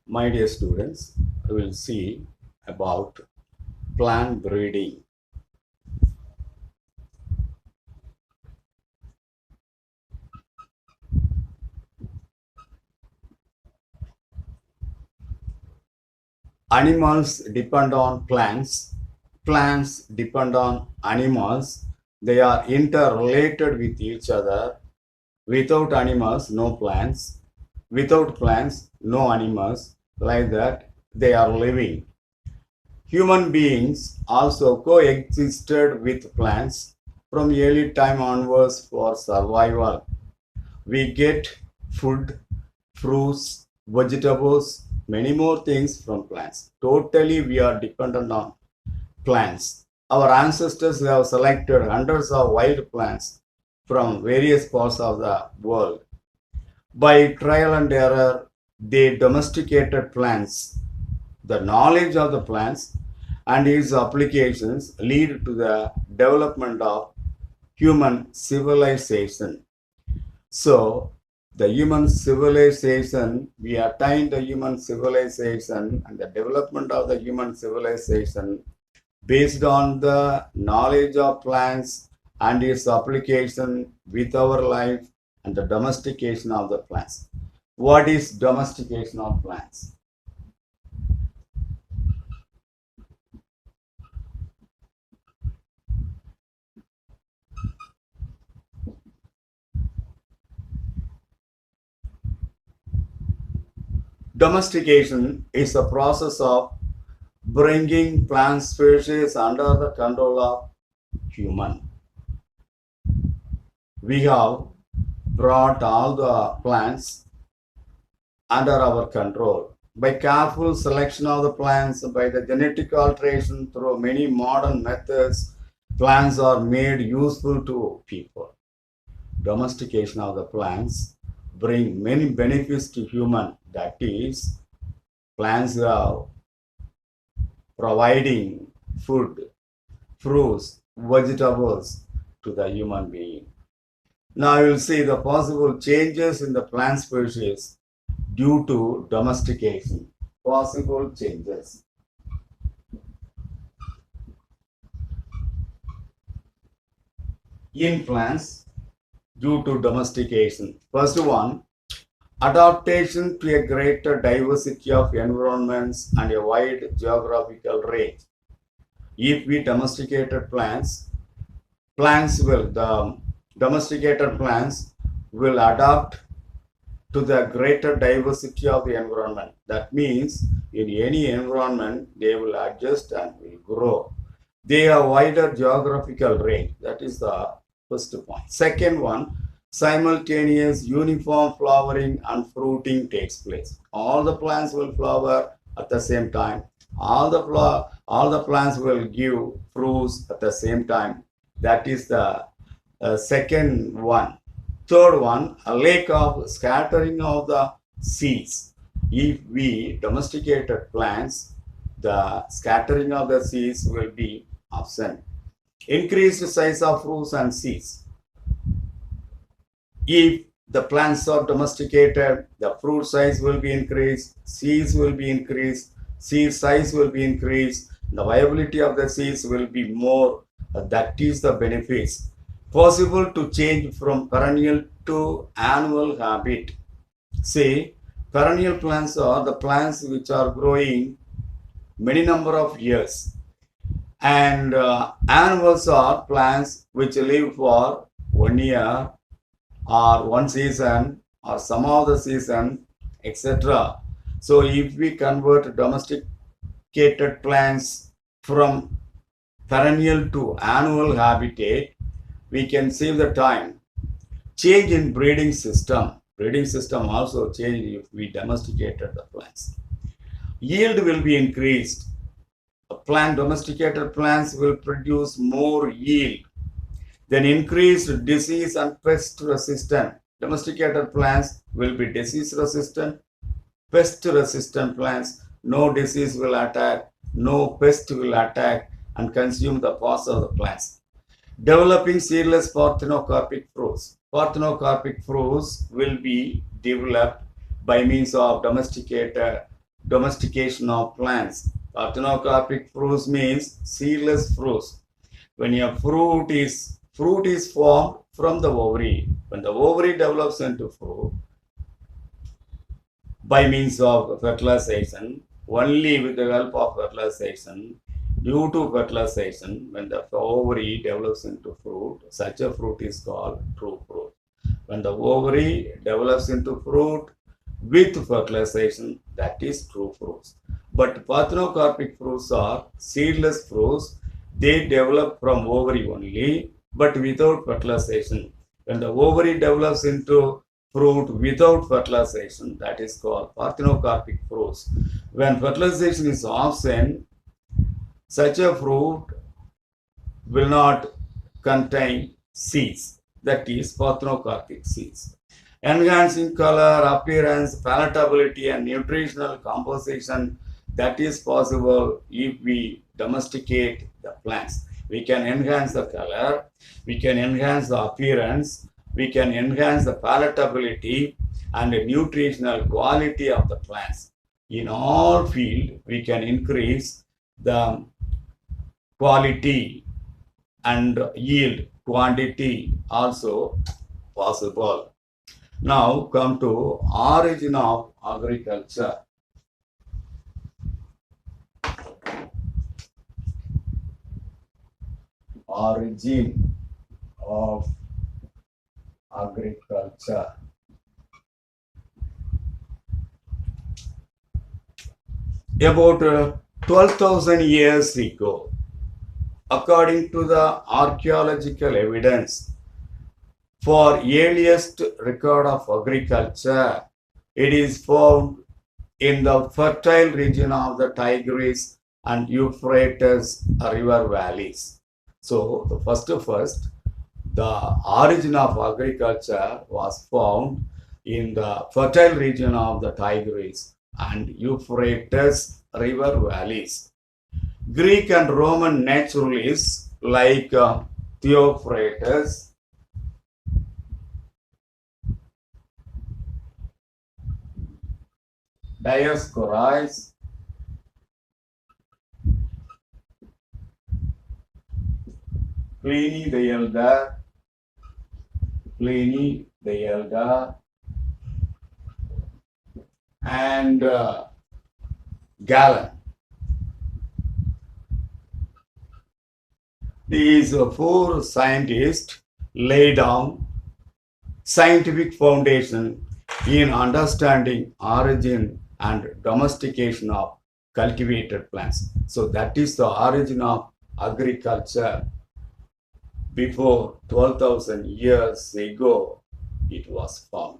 My dear students, we will see about plant breeding. Animals depend on plants. Plants depend on animals. They are interrelated with each other. Without animals, no plants. Without plants, no animals. Like that, they are living. Human beings also coexisted with plants from early time onwards for survival. We get food, fruits, vegetables, many more things from plants. Totally, we are dependent on plants. Our ancestors have selected hundreds of wild plants from various parts of the world. By trial and error, they domesticated plants. The knowledge of the plants and its applications lead to the development of human civilization. So, the human civilization, we attained the human civilization and the development of the human civilization based on the knowledge of plants and its application with our life and the domestication of the plants. What is domestication of plants? Domestication is a process of bringing plant species under the control of human. We have brought all the plants under our control by careful selection of the plants, by the genetic alteration through many modern methods. Plants are made useful to people. Domestication of the plants bring many benefits to human. That is, plants are providing food, fruits, vegetables to the human being. Now you will see the possible changes in the plant species due to domestication. Possible changes in plants due to domestication. First one, adaptation to a greater diversity of environments and a wide geographical range. If we domesticated the domesticated plants will adapt to the greater diversity of the environment. That means in any environment they will adjust and will grow. They have wider geographical range. That is the first point. Second one, simultaneous uniform flowering and fruiting takes place. All the plants will flower at the same time. All the plants will give fruits at the same time. That is the second one. Third one, a lack of scattering of the seeds. If we domesticated plants, the scattering of the seeds will be absent. Increased size of fruits and seeds. If the plants are domesticated, the fruit size will be increased, seeds will be increased, seed size will be increased, the viability of the seeds will be more. That is the benefits. Possible to change from perennial to annual habit. Say, perennial plants are the plants which are growing many number of years, and annuals are plants which live for 1 year or one season or some other season, etc. So, if we convert domesticated plants from perennial to annual habitat, we can save the time. Change in breeding system. Breeding system also change if we domesticated the plants. Yield will be increased. Domesticated plants will produce more yield. Then increased disease and pest resistant. Domesticated plants will be disease resistant, pest resistant plants. No disease will attack, no pest will attack and consume the parts of the plants. Developing seedless parthenocarpic fruits. Parthenocarpic fruits will be developed by means of domesticated domestication of plants. Parthenocarpic fruits means seedless fruits. When a fruit is formed from the ovary, when the ovary develops into fruit by means of fertilization, only with the help of fertilization, due to fertilization, when the ovary develops into fruit, such a fruit is called true fruit. When the ovary develops into fruit with fertilization, that is true fruits. But parthenocarpic fruits are seedless fruits. They develop from ovary only, but without fertilization. When the ovary develops into fruit without fertilization, that is called parthenocarpic fruits. When fertilization is absent, such a fruit will not contain seeds, that is parthenocarpic seeds. Enhancing color, appearance, palatability, and nutritional composition, that is possible if we domesticate the plants. We can enhance the color, we can enhance the appearance, we can enhance the palatability and the nutritional quality of the plants. In all fields, we can increase the quality and yield quantity also possible. Now come to origin of agriculture. Origin of agriculture. About 12,000 years ago, according to the archaeological evidence, for earliest record of agriculture, it is found in the fertile region of the Tigris and Euphrates river valleys. So the first, the origin of agriculture was found in the fertile region of the Tigris and Euphrates river valleys. Greek and Roman naturalists like Theophrastus, Dioscorus, Pliny the Elder, and Galen. These four scientists lay down scientific foundation in understanding origin and domestication of cultivated plants. So that is the origin of agriculture. Before 12,000 years ago, it was found.